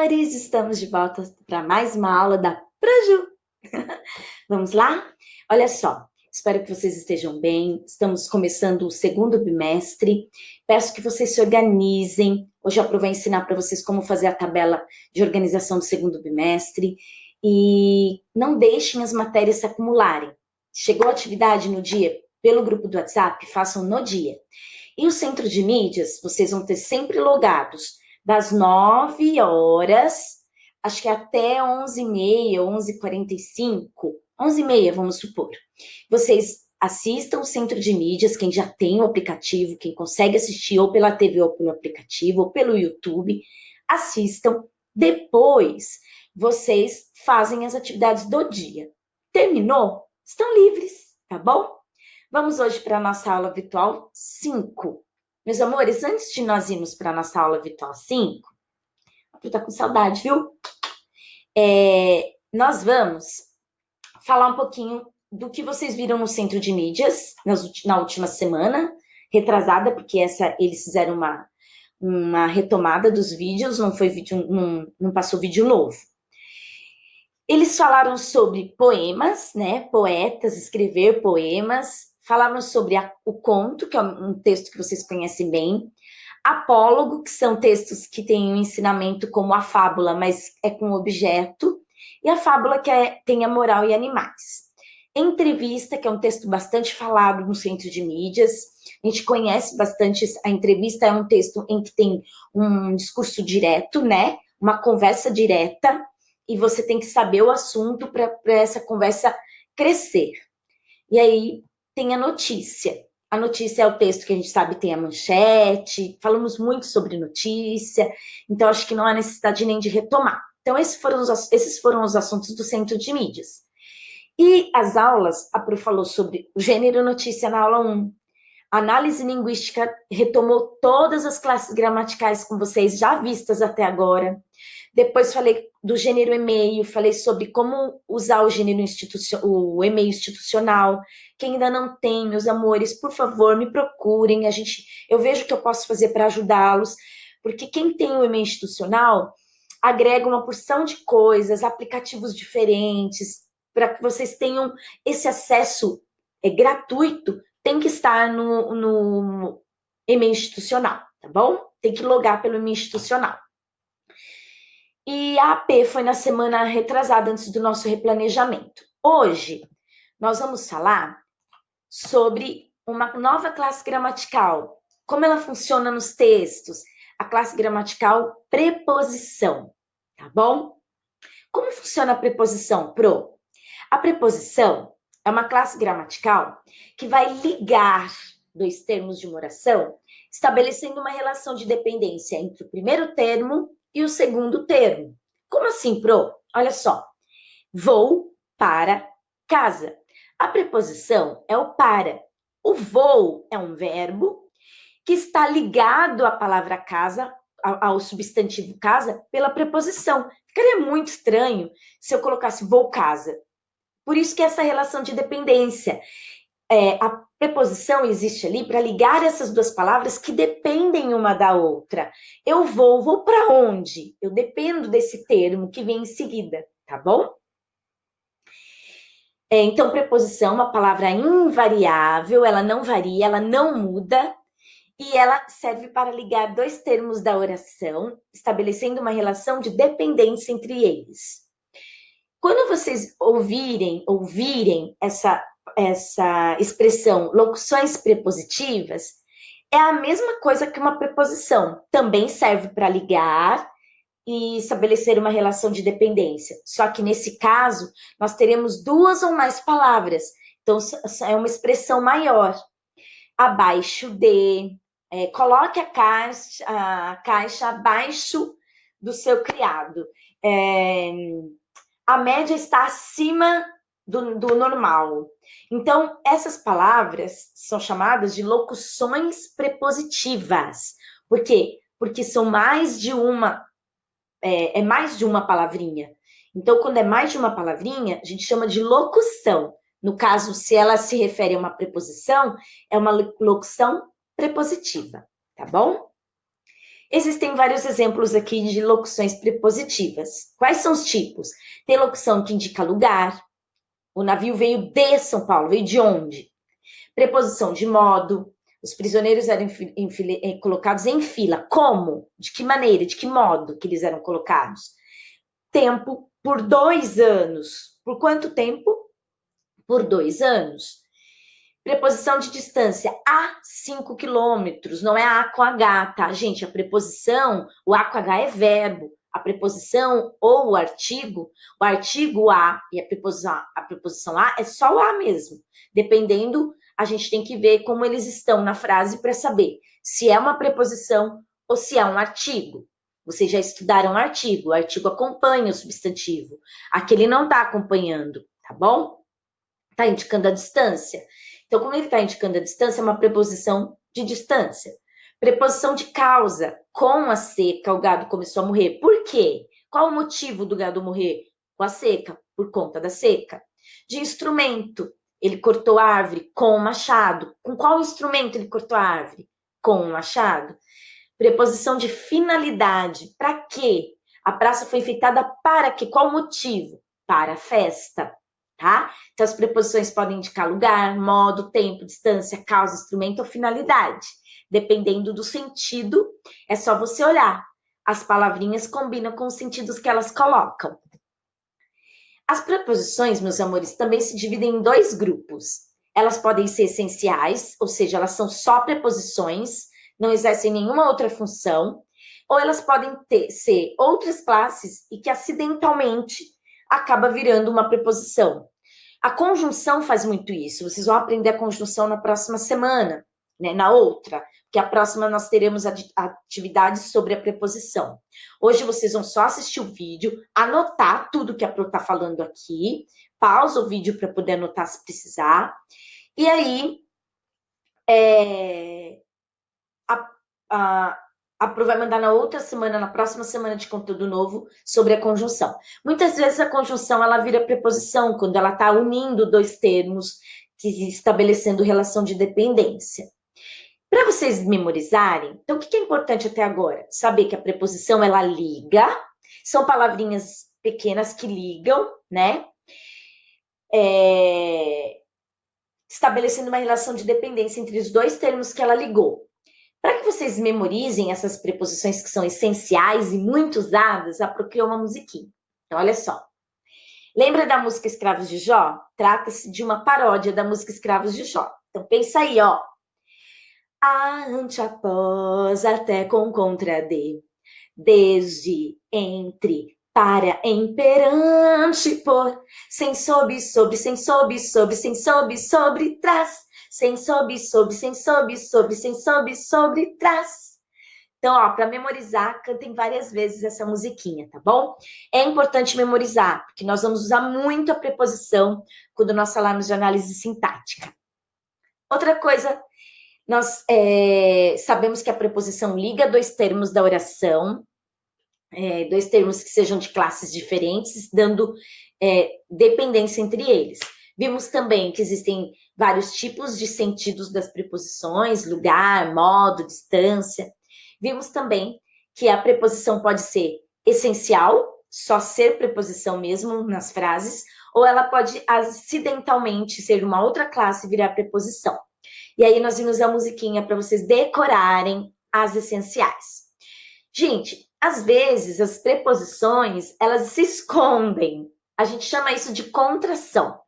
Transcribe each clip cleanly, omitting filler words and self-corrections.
amores, estamos de volta para mais uma aula da Praju. Vamos lá? Olha só, espero que vocês estejam bem. Estamos começando o segundo bimestre. Peço que vocês se organizem. Hoje eu vou ensinar para vocês como fazer a tabela de organização do segundo bimestre. E não deixem as matérias se acumularem. Chegou a atividade no dia pelo grupo do WhatsApp? Façam no dia. E o centro de mídias, vocês vão ter sempre logados das 9 horas, acho que até 11h30, 11h45, 11h30, vamos supor. Vocês assistam o centro de mídias, quem já tem o aplicativo, quem consegue assistir ou pela TV ou pelo aplicativo, ou pelo YouTube, assistam. Depois, vocês fazem as atividades do dia. Terminou? Estão livres, tá bom? Vamos hoje para a nossa aula virtual 5. Meus amores, antes de nós irmos para a nossa aula virtual 5, tu tá com saudade, viu? Nós vamos falar um pouquinho do que vocês viram no centro de mídias na última semana, retrasada, porque eles fizeram uma retomada dos vídeos, não foi vídeo, não passou vídeo novo. Eles falaram sobre poemas, né? Poetas, escrever poemas. Falaram sobre o conto, que é um texto que vocês conhecem bem. Apólogo, que são textos que têm um ensinamento como a fábula, mas é com objeto. E a fábula que tem a moral e animais. Entrevista, que é um texto bastante falado no centro de mídias. A gente conhece bastante. A entrevista é um texto em que tem um discurso direto, né? Uma conversa direta. E você tem que saber o assunto para essa conversa crescer. E aí tem a notícia. A notícia é o texto que a gente sabe tem a manchete, falamos muito sobre notícia, então acho que não há necessidade nem de retomar. Então esses foram os assuntos do centro de mídias. E as aulas, a Pro falou sobre o gênero notícia na aula 1. A análise linguística retomou todas as classes gramaticais com vocês já vistas até agora. Depois falei do gênero e-mail, falei sobre como usar o gênero o e-mail institucional. Quem ainda não tem, meus amores, por favor, me procurem. Eu vejo o que eu posso fazer para ajudá-los, porque quem tem o e-mail institucional agrega uma porção de coisas, aplicativos diferentes, para que vocês tenham esse acesso gratuito, tem que estar no e-mail institucional, tá bom? Tem que logar pelo e-mail institucional. E a AP foi na semana retrasada, antes do nosso replanejamento. Hoje, nós vamos falar sobre uma nova classe gramatical. Como ela funciona nos textos? A classe gramatical preposição, tá bom? Como funciona a preposição, Pro? A preposição é uma classe gramatical que vai ligar dois termos de uma oração, estabelecendo uma relação de dependência entre o primeiro termo e o segundo termo. Como assim, Pro? Olha só. Vou para casa. A preposição é o para. O vou é um verbo que está ligado à palavra casa, ao substantivo casa, pela preposição. Ficaria muito estranho se eu colocasse vou casa. Por isso que essa relação de dependência. A preposição existe ali para ligar essas duas palavras que dependem uma da outra. Eu vou para onde? Eu dependo desse termo que vem em seguida, tá bom? Então, preposição é uma palavra invariável, ela não varia, ela não muda, e ela serve para ligar dois termos da oração, estabelecendo uma relação de dependência entre eles. Quando vocês ouvirem essa expressão locuções prepositivas, é a mesma coisa que uma preposição. Também serve para ligar e estabelecer uma relação de dependência. Só que nesse caso, nós teremos duas ou mais palavras. Então, é uma expressão maior. Abaixo de, coloque a caixa abaixo do seu criado. A média está acima do normal. Então, essas palavras são chamadas de locuções prepositivas. Por quê? Porque são mais de uma, mais de uma palavrinha. Então, quando é mais de uma palavrinha, a gente chama de locução. No caso, se ela se refere a uma preposição, é uma locução prepositiva, tá bom? Existem vários exemplos aqui de locuções prepositivas. Quais são os tipos? Tem locução que indica lugar. O navio veio de São Paulo. Veio de onde? Preposição de modo. Os prisioneiros eram colocados em fila. Como? De que maneira? De que modo que eles eram colocados? Tempo, por 2 anos. Por quanto tempo? Por 2 anos. Preposição de distância, a 5 quilômetros, não é a com H, tá, gente? A preposição, o a com H é verbo. A preposição ou o artigo a e a preposição a é só o a mesmo. Dependendo, a gente tem que ver como eles estão na frase para saber se é uma preposição ou se é um artigo. Vocês já estudaram o artigo acompanha o substantivo. Aqui ele não está acompanhando, tá bom? Está indicando a distância. Então, como ele está indicando a distância, é uma preposição de distância. Preposição de causa. Com a seca, o gado começou a morrer. Por quê? Qual o motivo do gado morrer? Com a seca, por conta da seca. De instrumento. Ele cortou a árvore com o machado. Com qual instrumento ele cortou a árvore? Com o machado. Preposição de finalidade. Para quê? A praça foi enfeitada para quê? Qual o motivo? Para a festa. Tá? Então, as preposições podem indicar lugar, modo, tempo, distância, causa, instrumento ou finalidade. Dependendo do sentido, é só você olhar. As palavrinhas combinam com os sentidos que elas colocam. As preposições, meus amores, também se dividem em 2 grupos. Elas podem ser essenciais, ou seja, elas são só preposições, não exercem nenhuma outra função, ou elas podem ser outras classes e que acidentalmente acaba virando uma preposição. A conjunção faz muito isso. Vocês vão aprender a conjunção na próxima semana, né? Na outra, porque a próxima nós teremos atividades sobre a preposição. Hoje vocês vão só assistir o vídeo, anotar tudo que a Pro está falando aqui, pausa o vídeo para poder anotar se precisar, e aí a Pro vai mandar na outra semana, na próxima semana de conteúdo novo, sobre a conjunção. Muitas vezes a conjunção ela vira preposição, quando ela está unindo 2 termos, estabelecendo relação de dependência. Para vocês memorizarem, então o que é importante até agora? Saber que a preposição ela liga, são palavrinhas pequenas que ligam, né? Estabelecendo uma relação de dependência entre os 2 termos que ela ligou. Para que vocês memorizem essas preposições que são essenciais e muito usadas, a Pro criou uma musiquinha. Então, olha só. Lembra da música Escravos de Jó? Trata-se de uma paródia da música Escravos de Jó. Então, pensa aí, ó. Ante, após, até, com, contra, de. Desde, entre, para, em, perante, por. Sem, sob, sobre, sem, sob, sobre, sem, sob, sobre, trás. Sem, sob, sobre, sem, sob, sobre, sem, sob, sobre, trás. Então, ó, para memorizar, cantem várias vezes essa musiquinha, tá bom? É importante memorizar, porque nós vamos usar muito a preposição quando nós falarmos de análise sintática. Outra coisa, nós sabemos que a preposição liga 2 termos da oração, 2 termos que sejam de classes diferentes, dando dependência entre eles. Vimos também que existem vários tipos de sentidos das preposições, lugar, modo, distância. Vimos também que a preposição pode ser essencial, só ser preposição mesmo nas frases, ou ela pode acidentalmente ser uma outra classe e virar preposição. E aí nós vimos a musiquinha para vocês decorarem as essenciais. Gente, às vezes as preposições, elas se escondem. A gente chama isso de contração.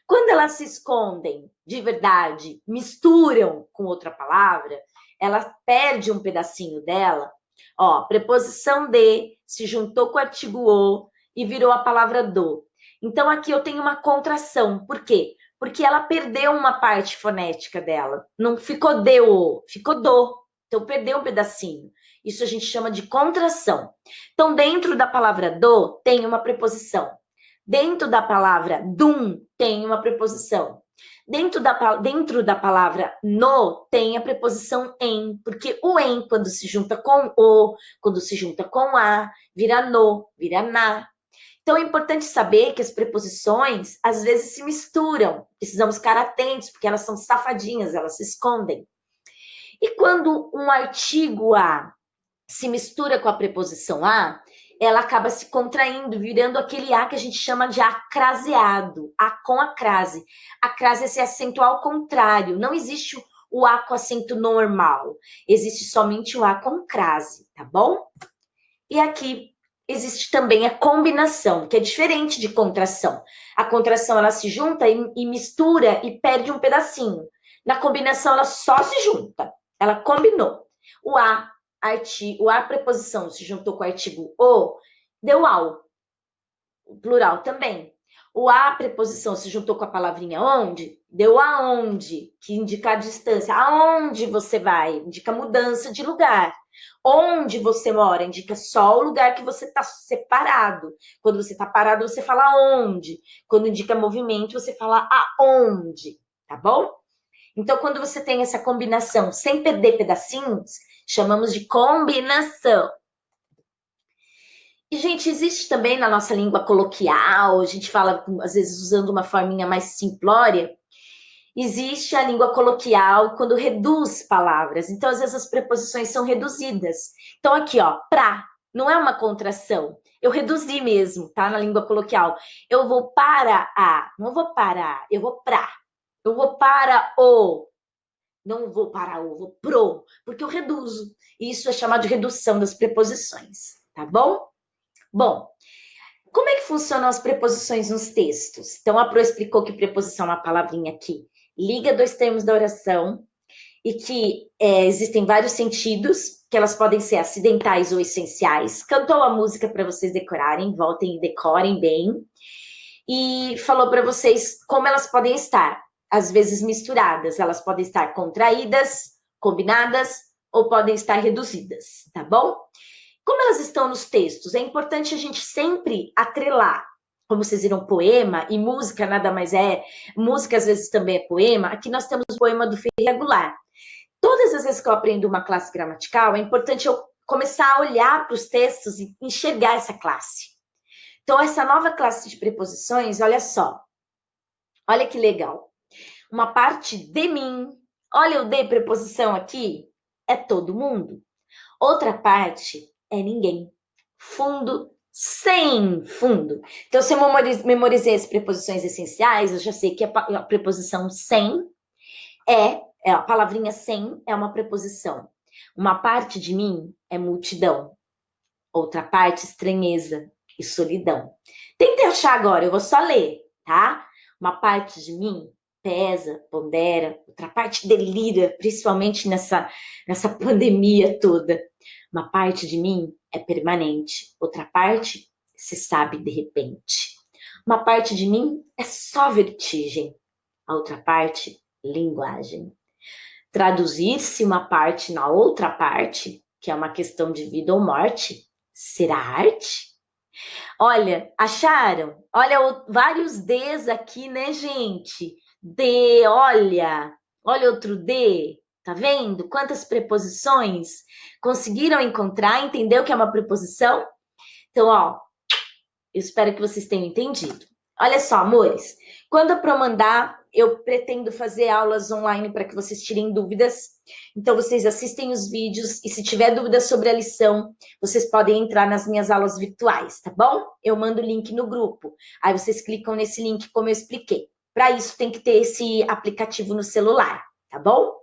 Quando elas se escondem de verdade, misturam com outra palavra, ela perde um pedacinho dela. Ó, preposição de se juntou com o artigo o e virou a palavra do. Então aqui eu tenho uma contração. Por quê? Porque ela perdeu uma parte fonética dela. Não ficou de o, ficou do. Então perdeu um pedacinho. Isso a gente chama de contração. Então dentro da palavra do tem uma preposição. Dentro da palavra dum tem uma preposição. Dentro da palavra no tem a preposição em, porque o em, quando se junta com o, quando se junta com a, vira no, vira na. Então é importante saber que as preposições às vezes se misturam. Precisamos ficar atentos, porque elas são safadinhas, elas se escondem. E quando um artigo a se mistura com a preposição a, ela acaba se contraindo, virando aquele a que a gente chama de acraseado, a com a crase. A crase é esse acento ao contrário, não existe o a com acento normal, existe somente o a com crase, tá bom? E aqui existe também a combinação, que é diferente de contração. A contração, ela se junta e mistura e perde um pedacinho. Na combinação, ela só se junta, ela combinou. O a preposição se juntou com o artigo o, deu ao. O plural também. O a preposição se juntou com a palavrinha onde, deu aonde, que indica a distância. Aonde você vai, indica mudança de lugar. Onde você mora, indica só o lugar que você está separado. Quando você está parado, você fala onde. Quando indica movimento, você fala aonde, tá bom? Então, quando você tem essa combinação sem perder pedacinhos, chamamos de combinação. E, gente, existe também na nossa língua coloquial, a gente fala, às vezes, usando uma forminha mais simplória, existe a língua coloquial quando reduz palavras. Então, às vezes, as preposições são reduzidas. Então, aqui, ó, pra, não é uma contração. Eu reduzi mesmo, tá? Na língua coloquial. Eu vou para a, não vou para, eu vou pra. Eu vou para o, não vou para o, vou pro, porque eu reduzo. Isso é chamado de redução das preposições, tá bom? Bom, como é que funcionam as preposições nos textos? Então, a Pro explicou que preposição é uma palavrinha que liga dois termos da oração e que existem vários sentidos, que elas podem ser acidentais ou essenciais. Cantou a música para vocês decorarem, voltem e decorem bem. E falou para vocês como elas podem estar, às vezes misturadas, elas podem estar contraídas, combinadas ou podem estar reduzidas, tá bom? Como elas estão nos textos, é importante a gente sempre atrelar. Como vocês viram, poema e música nada mais é. Música às vezes também é poema. Aqui nós temos o poema do Ferreira Goulart. Todas as vezes que eu aprendo uma classe gramatical, é importante eu começar a olhar para os textos e enxergar essa classe. Então, essa nova classe de preposições, olha só. Olha que legal. Uma parte de mim. Olha o de preposição aqui. É todo mundo. Outra parte é ninguém. Fundo, sem fundo. Então, se eu memorizei as preposições essenciais, eu já sei que a preposição sem a palavrinha sem é uma preposição. Uma parte de mim é multidão. Outra parte, estranheza e solidão. Tente achar agora, eu vou só ler, tá? Uma parte de mim pesa, pondera, outra parte delira, principalmente nessa pandemia toda. Uma parte de mim é permanente, outra parte se sabe de repente. Uma parte de mim é só vertigem, a outra parte, linguagem. Traduzir-se uma parte na outra parte, que é uma questão de vida ou morte, será arte? Olha, acharam? Olha, vários Ds aqui, né, gente? D, olha outro D. Tá vendo? Quantas preposições conseguiram encontrar, entender o que é uma preposição? Então, ó, eu espero que vocês tenham entendido. Olha só, amores, quando eu mandar, eu pretendo fazer aulas online para que vocês tirem dúvidas. Então, vocês assistem os vídeos e se tiver dúvidas sobre a lição, vocês podem entrar nas minhas aulas virtuais, tá bom? Eu mando o link no grupo. Aí vocês clicam nesse link, como eu expliquei. Para isso, tem que ter esse aplicativo no celular, tá bom?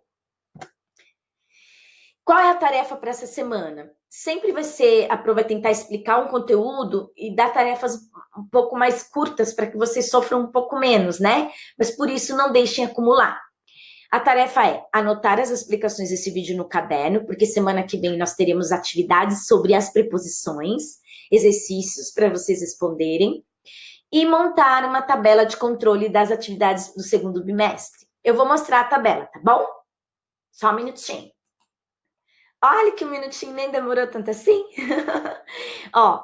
Qual é a tarefa para essa semana? Sempre vai ser, vai tentar explicar um conteúdo e dar tarefas um pouco mais curtas para que vocês sofram um pouco menos, né? Mas por isso não deixem acumular. A tarefa é anotar as explicações desse vídeo no caderno, porque semana que vem nós teremos atividades sobre as preposições, exercícios para vocês responderem, e montar uma tabela de controle das atividades do segundo bimestre. Eu vou mostrar a tabela, tá bom? Só um minutinho. Olha que um minutinho, nem demorou tanto assim. Ó,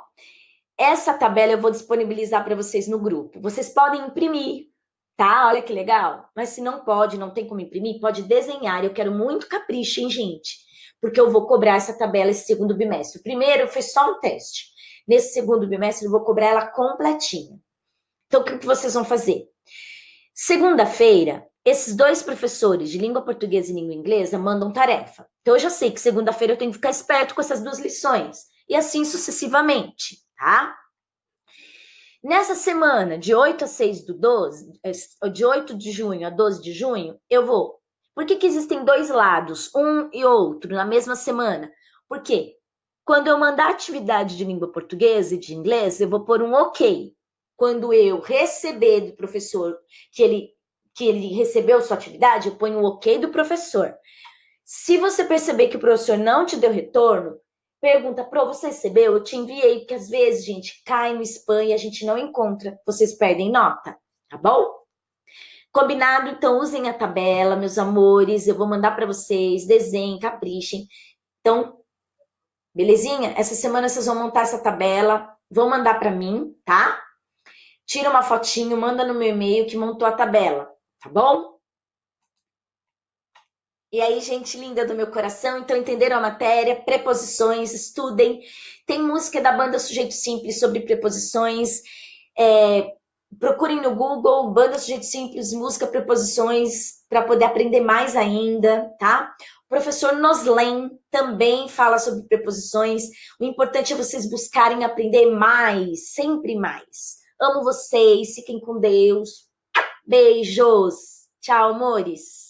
essa tabela eu vou disponibilizar para vocês no grupo. Vocês podem imprimir, tá? Olha que legal. Mas se não pode, não tem como imprimir, pode desenhar. Eu quero muito capricho, hein, gente? Porque eu vou cobrar essa tabela esse segundo bimestre. O primeiro foi só um teste. Nesse segundo bimestre eu vou cobrar ela completinha. Então, o que vocês vão fazer? Segunda-feira, esses dois professores de língua portuguesa e língua inglesa mandam tarefa. Então, eu já sei que segunda-feira eu tenho que ficar esperto com essas duas lições. E assim sucessivamente, tá? Nessa semana, de 8 a 6 do 12, de 8 de junho a 12 de junho, eu vou. Por que existem dois lados, um e outro, na mesma semana? Porque quando eu mandar atividade de língua portuguesa e de inglês, eu vou pôr um ok. Quando eu receber do professor que ele recebeu sua atividade, eu ponho o ok do professor. Se você perceber que o professor não te deu retorno, pergunta, Pro, você recebeu? Eu te enviei, porque às vezes, gente, cai no spam e a gente não encontra. Vocês perdem nota, tá bom? Combinado? Então, usem a tabela, meus amores. Eu vou mandar para vocês. Desenhem, caprichem. Então, belezinha? Essa semana vocês vão montar essa tabela. Vão mandar para mim, tá? Tira uma fotinho, manda no meu e-mail que montou a tabela, tá bom? E aí, gente linda do meu coração, então entenderam a matéria? Preposições, estudem. Tem música da banda Sujeito Simples sobre preposições. Procurem no Google, banda Sujeito Simples, música, preposições, para poder aprender mais ainda, tá? O professor Noslen também fala sobre preposições. O importante é vocês buscarem aprender mais, sempre mais. Amo vocês, fiquem com Deus. Beijos. Tchau, amores.